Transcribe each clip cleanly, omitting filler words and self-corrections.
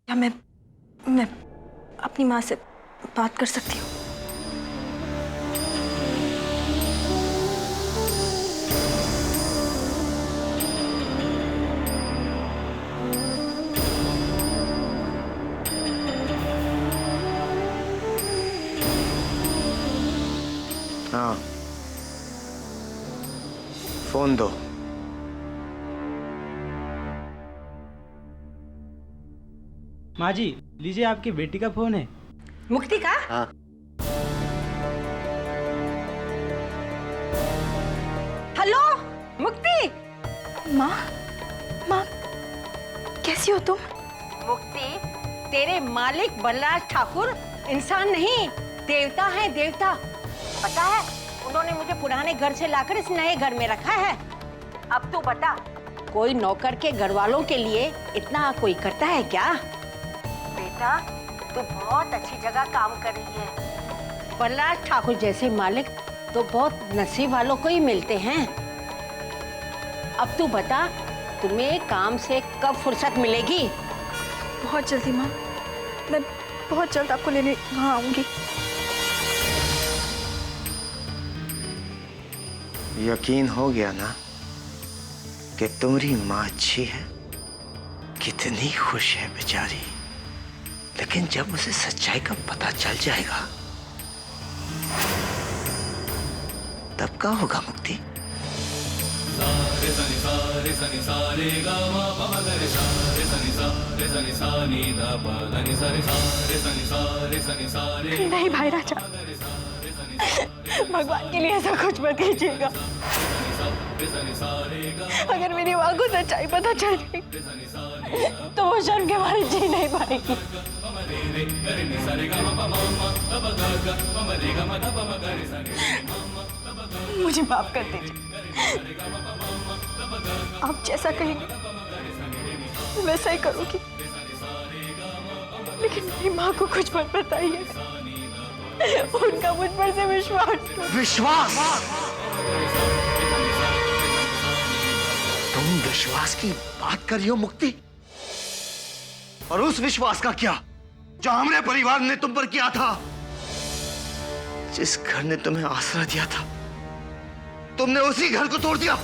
या मैं अपनी माँ से बात कर सकती हूँ? हाँ, फोन दो। माँ जी, लीजिए आपकी बेटी का फोन है। मुक्ति का? हाँ। हेलो मुक्ति। माँ, माँ कैसी हो तुम? मुक्ति, तेरे मालिक बलराज ठाकुर इंसान नहीं, देवता है, देवता। पता है, उन्होंने मुझे पुराने घर से लाकर इस नए घर में रखा है। अब तू बता, कोई नौकर के घर वालों के लिए इतना कोई करता है क्या? बेटा, तू बहुत अच्छी जगह काम कर रही है। बलराज ठाकुर जैसे मालिक तो बहुत नसीब वालों को ही मिलते हैं। अब तू बता, तुम्हें काम से कब फुर्सत मिलेगी? बहुत जल्दी माँ, मैं बहुत जल्द आपको लेने वहाँ आऊंगी। यकीन हो गया ना कि तुम्हारी माँ अच्छी है? कितनी खुश है बेचारी। लेकिन जब उसे सच्चाई का पता चल जाएगा तब क्या होगा मुक्ति? नहीं भाई राजा, भगवान के लिए ऐसा कुछ मत कीजिएगा। अगर मेरी माँ को सच्चाई पता चल गई तो वो शर्म के मारे जी नहीं पाएगी। मुझे माफ कर दीजिए। आप जैसा कहेंगे वैसा ही करूंगी, लेकिन मेरी माँ को कुछ मत बताइए। उनका मुझ पर से विश्वास? तुम विश्वास की बात कर रही हो मुक्ति? और उस विश्वास का क्या जो हमारे परिवार ने तुम पर किया था? जिस घर ने तुम्हें आसरा दिया था, तुमने उसी घर को तोड़ दिया।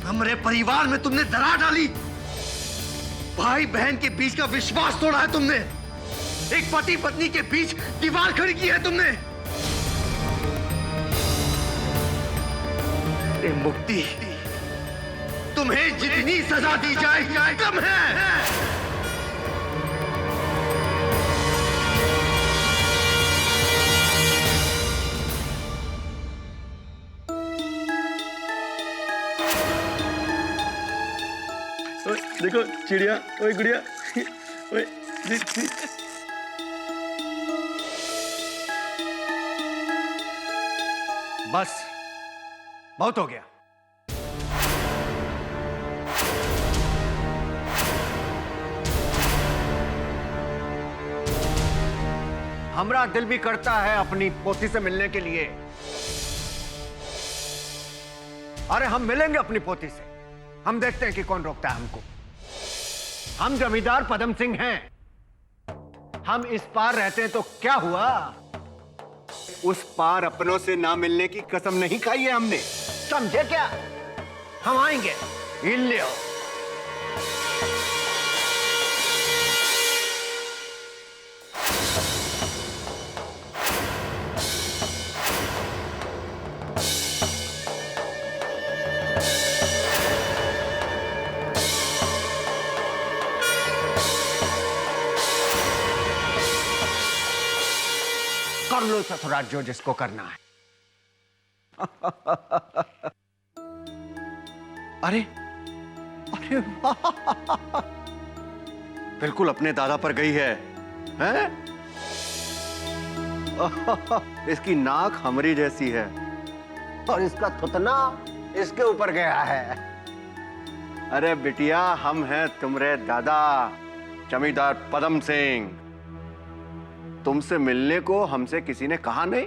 हमारे परिवार में तुमने दरार डाली। भाई बहन के बीच का विश्वास तोड़ा है तुमने। एक पति पत्नी के बीच दीवार खड़ी की है तुमने। ए मुक्ति, तुम्हें जितनी सजा दी जाए कम है। ओए, देखो चिड़िया, ओए गुड़िया, ओए बस बहुत हो गया। हमारा दिल भी करता है अपनी पोती से मिलने के लिए। अरे हम मिलेंगे अपनी पोती से। हम देखते हैं कि कौन रोकता है हमको। हम जमींदार पदम सिंह हैं। हम इस पार रहते हैं तो क्या हुआ? उस पार अपनों से ना मिलने की कसम नहीं खाई है हमने, समझे क्या? हम आएंगे। इल्लियो कर लो ससुराल जो जिसको करना है। अरे अरे वाह, बिल्कुल अपने दादा पर गई है, हैं? इसकी नाक हमारी जैसी है और इसका थुतना इसके ऊपर गया है। अरे बिटिया, हम हैं तुम्हारे दादा जमींदार पदम सिंह। तुमसे मिलने को हमसे किसी ने कहा नहीं,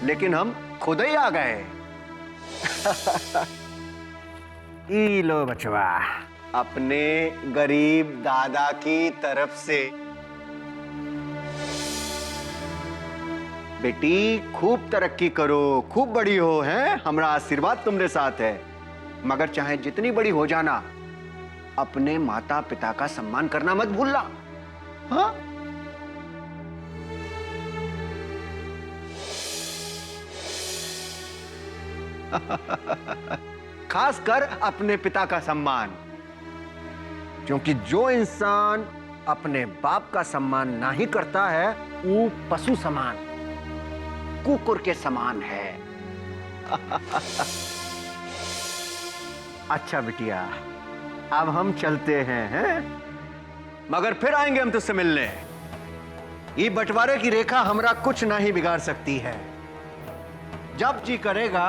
लेकिन हम खुद ही आ गए। ई लो बचवा, अपने गरीब दादा की तरफ से। बेटी खूब तरक्की करो, खूब बड़ी हो, हैं? हमारा आशीर्वाद तुमरे साथ है। मगर चाहे जितनी बड़ी हो जाना, अपने माता पिता का सम्मान करना मत भूलना। हाँ? खास कर अपने पिता का सम्मान, क्योंकि जो इंसान अपने बाप का सम्मान नहीं करता है वो पशु समान, कुकुर के समान है। अच्छा बिटिया, अब हम चलते हैं? मगर फिर आएंगे हम तुझसे मिलने। ये बंटवारे की रेखा हमरा कुछ नहीं बिगाड़ सकती है। जब जी करेगा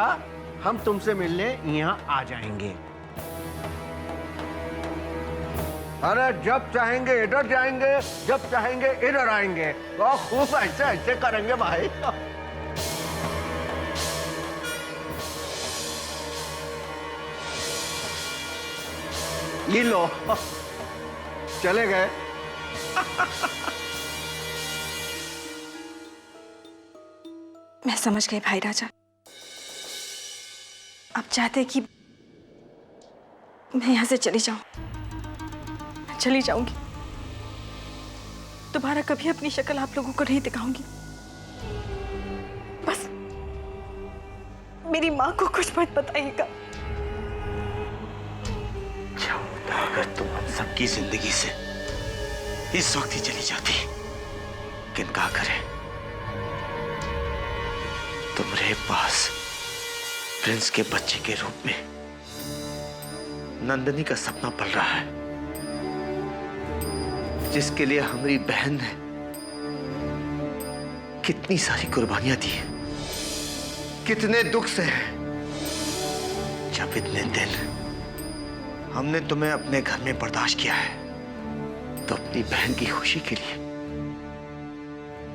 हम तुमसे मिलने यहां आ जाएंगे। अरे जब चाहेंगे इधर जाएंगे, जब चाहेंगे इधर आएंगे। तो खूब ऐसे ऐसे करेंगे भाई। ये लो, चले गए। मैं समझ गई भाई राजा, आप चाहते कि मैं यहां से चली जाऊं। मैं चली जाऊंगी, दोबारा कभी अपनी शक्ल आप लोगों को नहीं दिखाऊंगी। बस मेरी मां को कुछ मत बताइएगा। क्या होता अगर तुम हम सबकी जिंदगी से इस वक्त ही चली जाती? किन क्या करे? तुम्हारे पास प्रिंस के बच्चे के रूप में नंदनी का सपना पल रहा है, जिसके लिए हमारी बहन ने कितनी सारी कुर्बानियां दी, कितने दुख से है। जब इतने दिन हमने तुम्हें अपने घर में बर्दाश्त किया है, तो अपनी बहन की खुशी के लिए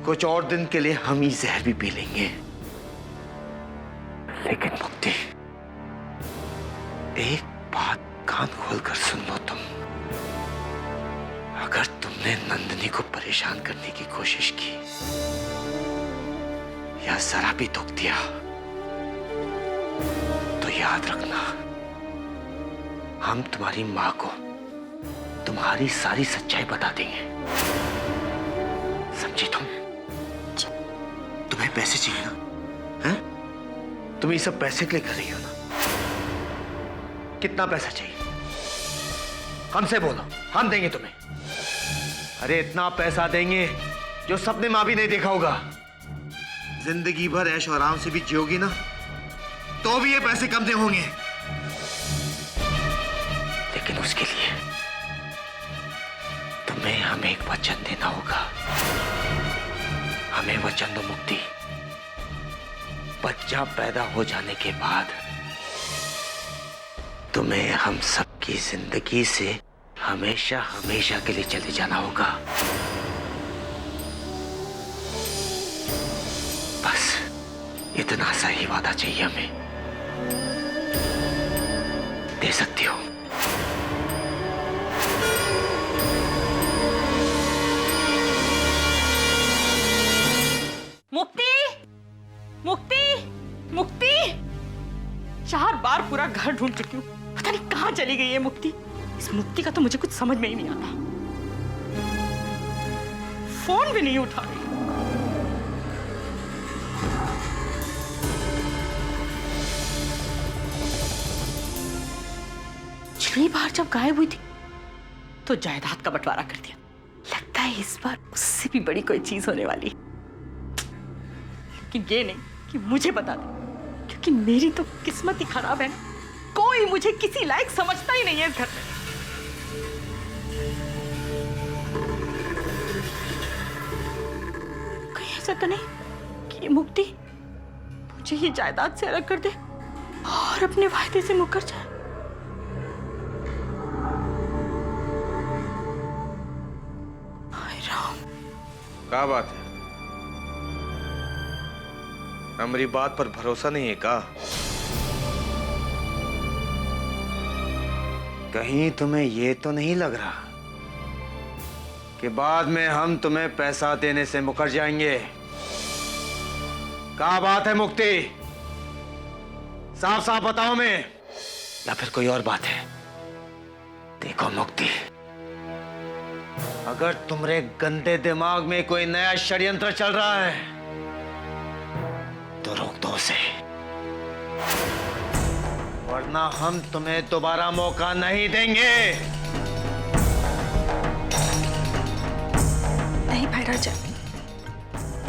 कुछ और दिन के लिए हम ही जहर भी पी लेंगे। लेकिन मुक्ति, एक बात कान खोलकर सुन लो तुम। अगर तुमने नंदनी को परेशान करने की कोशिश की या जरा भी दुख दिया, तो याद रखना, हम तुम्हारी मां को तुम्हारी सारी सच्चाई बता देंगे। समझी तुम? तुम्हें पैसे चाहिए ना? हैं? तुम ये सब पैसे के लिए कर रही हो ना? कितना पैसा चाहिए? हमसे बोलो, हम देंगे तुम्हें। अरे इतना पैसा देंगे जो सपने मां भी नहीं देखा होगा। जिंदगी भर ऐश और आराम से भी जियोगी ना, तो भी ये पैसे कम नहीं होंगे। लेकिन उसके लिए तुम्हें हमें एक वचन देना होगा। हमें वचन दो मुक्ति, बच्चा पैदा हो जाने के बाद तुम्हें हम सबकी जिंदगी से हमेशा हमेशा के लिए चले जाना होगा। बस इतना सा ही वादा चाहिए हमें। दे सकती हो? मुक्ति, मुक्ति, मुक्ति! 4 बार पूरा घर ढूंढ चुकी हूँ, पता नहीं कहाँ चली गई है मुक्ति। इस मुक्ति का तो मुझे कुछ समझ में ही नहीं आता। फोन भी नहीं उठा रही। पिछली बार जब गायब हुई थी तो जायदाद का बंटवारा कर दिया। लगता है इस बार उससे भी बड़ी कोई चीज होने वाली है। लेकिन ये नहीं कि मुझे बता दे, क्योंकि मेरी तो किस्मत ही खराब है ना। कोई मुझे किसी लायक समझता ही नहीं है इस घर में। कहीं ऐसा तो नहीं कि ये मुक्ति मुझे ये जायदाद से अलग कर दे और अपने वायदे से मुकर जाए। क्या बात है? हमारी बात पर भरोसा नहीं है का? कहीं तुम्हें ये तो नहीं लग रहा कि बाद में हम तुम्हें पैसा देने से मुकर जाएंगे? क्या बात है मुक्ति? साफ साफ बताओ मैं, या फिर कोई और बात है? देखो मुक्ति, अगर तुम्हारे गंदे दिमाग में कोई नया षड्यंत्र चल रहा है तो रोक दो उसे, वरना हम तुम्हें दोबारा मौका नहीं देंगे। नहीं भाई राजा,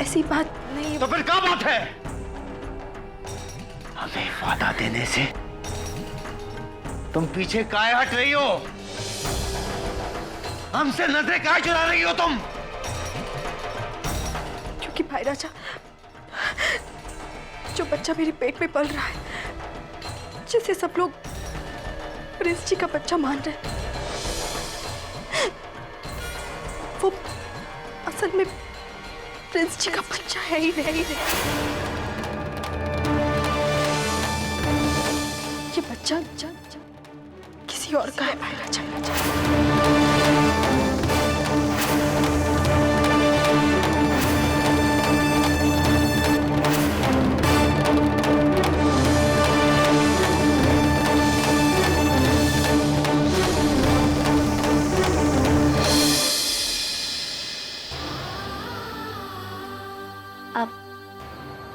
ऐसी बात नहीं। तो फिर क्या बात है? हमें वादा देने से तुम पीछे काहे हट रही हो? हमसे नजरें काहे चुरा रही हो तुम? क्योंकि भाई राजा, जो बच्चा मेरे पेट में पल रहा है, जिसे सब लोग प्रिंस जी का बच्चा मान रहे हैं, वो असल में प्रिंस जी का बच्चा है ही नहीं। ये बच्चा किसी और का है भाई राजा।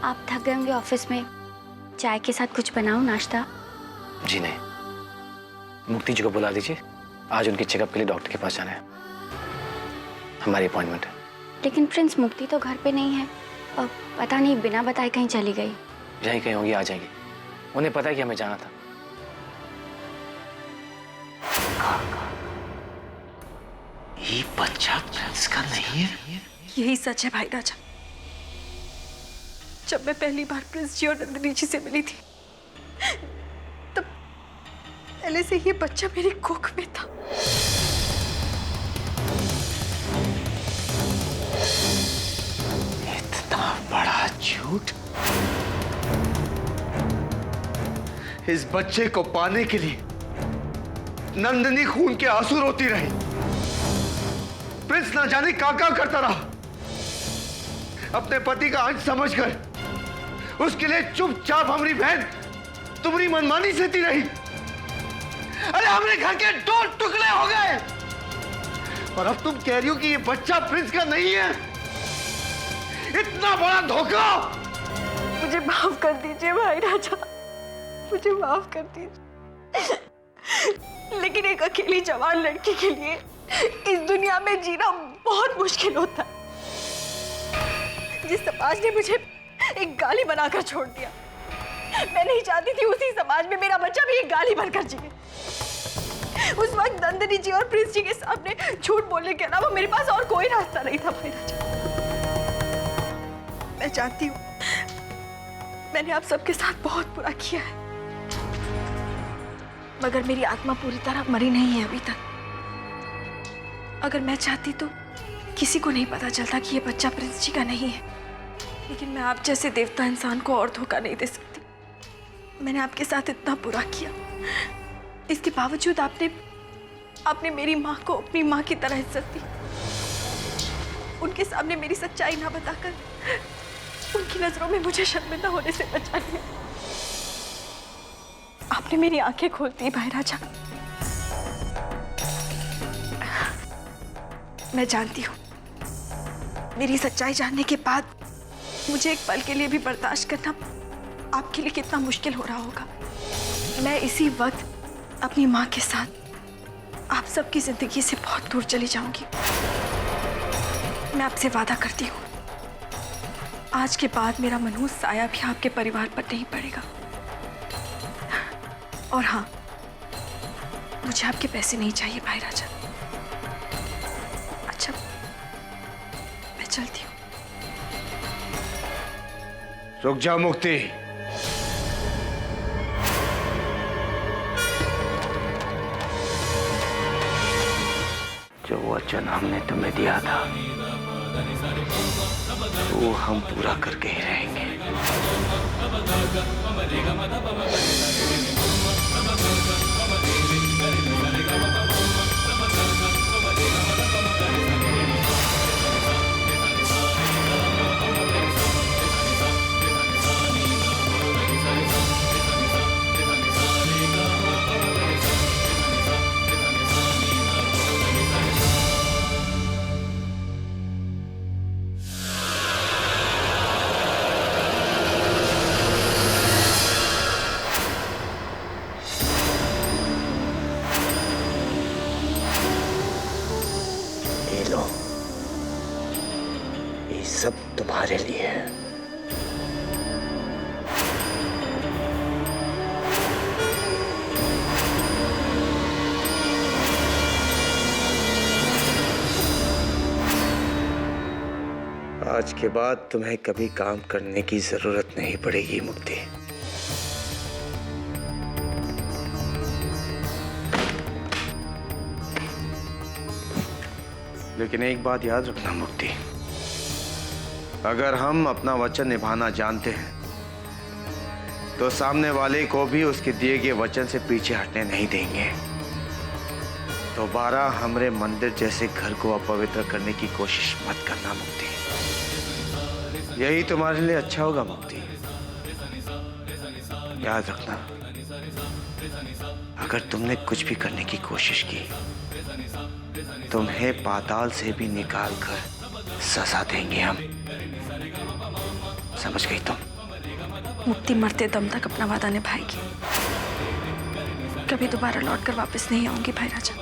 आप थक गए होंगे ऑफिस में, चाय के साथ कुछ बनाऊं नाश्ता? जी नहीं, मुक्ति जी को बुला दीजिए, आज उनके चेकअप के लिए डॉक्टर के पास जाना है, हमारी अपॉइंटमेंट है। लेकिन प्रिंस मुक्ति तो घर पे नहीं है और पता नहीं बिना बताए कहीं चली गई। यहीं कहीं होंगी, आ जाएंगी, उन्हें पता है कि हमें जाना था। ये बच्चा प्रिंस का नहीं है? यही सच है भाई राजा। जब मैं पहली बार प्रिंस जी और नंदिनी जी से मिली थी, तब पहले से ये बच्चा मेरी कोख में था। इतना बड़ा झूठ! इस बच्चे को पाने के लिए नंदिनी खून के आंसू रोती रही, प्रिंस ना जाने क्या करता रहा, अपने पति का अंश समझकर उसके लिए चुपचाप हमारी बहन तुम्हारी मनमानी सहती रही। अरे हमारे घर के 2 टुकड़े हो गए और अब तुम कह रही हो कि ये बच्चा प्रिंस का नहीं है? इतना बड़ा धोखा! मुझे माफ कर दीजिए भाई राजा, मुझे माफ कर दीजिए। लेकिन एक अकेली जवान लड़की के लिए इस दुनिया में जीना बहुत मुश्किल होता है। जिस समाज ने मुझे एक गाली बनाकर छोड़ दिया, मैं नहीं चाहती थी उसी समाज में मेरा बच्चा भी एक गाली बनकर जिए। उस वक्त नंदिनी जी और प्रिंस जी के सामने झूठ बोलने के अलावा मेरे पास और कोई रास्ता नहीं था भाई राजा। मैं जानती हूँ मैंने आप सबके साथ बहुत बुरा किया है, मगर मेरी आत्मा पूरी तरह मरी नहीं है अभी तक। अगर मैं चाहती तो किसी को नहीं पता चलता कि ये बच्चा प्रिंस जी का नहीं है, लेकिन मैं आप जैसे देवता इंसान को और धोखा नहीं दे सकती। मैंने आपके साथ इतना बुरा किया, इसके बावजूद आपने मेरी माँ को अपनी माँ की तरह इज्जत दी। उनके सामने मेरी सच्चाई ना बताकर उनकी नजरों में मुझे शर्मिंदा होने से बचा लिया। आपने मेरी आंखें खोल दी भाई राजा। मैं जानती हूँ मेरी सच्चाई जानने के बाद मुझे एक पल के लिए भी बर्दाश्त करना आपके लिए कितना मुश्किल हो रहा होगा। मैं इसी वक्त अपनी माँ के साथ आप सबकी जिंदगी से बहुत दूर चली जाऊंगी। मैं आपसे वादा करती हूँ, आज के बाद मेरा मनहूस साया भी आपके परिवार पर नहीं पड़ेगा। और हाँ, मुझे आपके पैसे नहीं चाहिए भाई राजा। अच्छा, मैं चलती हूँ। रुक जाओ मुक्ति। जो वचन हमने तुम्हें दिया था वो हम पूरा करके ही रहेंगे। लो, ये सब तुम्हारे लिए है। आज के बाद तुम्हें कभी काम करने की जरूरत नहीं पड़ेगी मुक्ति। लेकिन एक बात याद रखना मुक्ति, अगर हम अपना वचन निभाना जानते हैं तो सामने वाले को भी उसके दिए गए वचन से पीछे हटने नहीं देंगे। दोबारा हमरे मंदिर जैसे घर को अपवित्र करने की कोशिश मत करना मुक्ति, यही तुम्हारे लिए अच्छा होगा मुक्ति। याद रखना, अगर तुमने कुछ भी करने की कोशिश की, तुम्हें पाताल से भी निकाल कर सजा देंगे हम। समझ गई तुम? मुक्ति मरते दम तक अपना वादा निभाएगी। कभी दोबारा लौटकर वापस नहीं आऊंगी भाई राजा।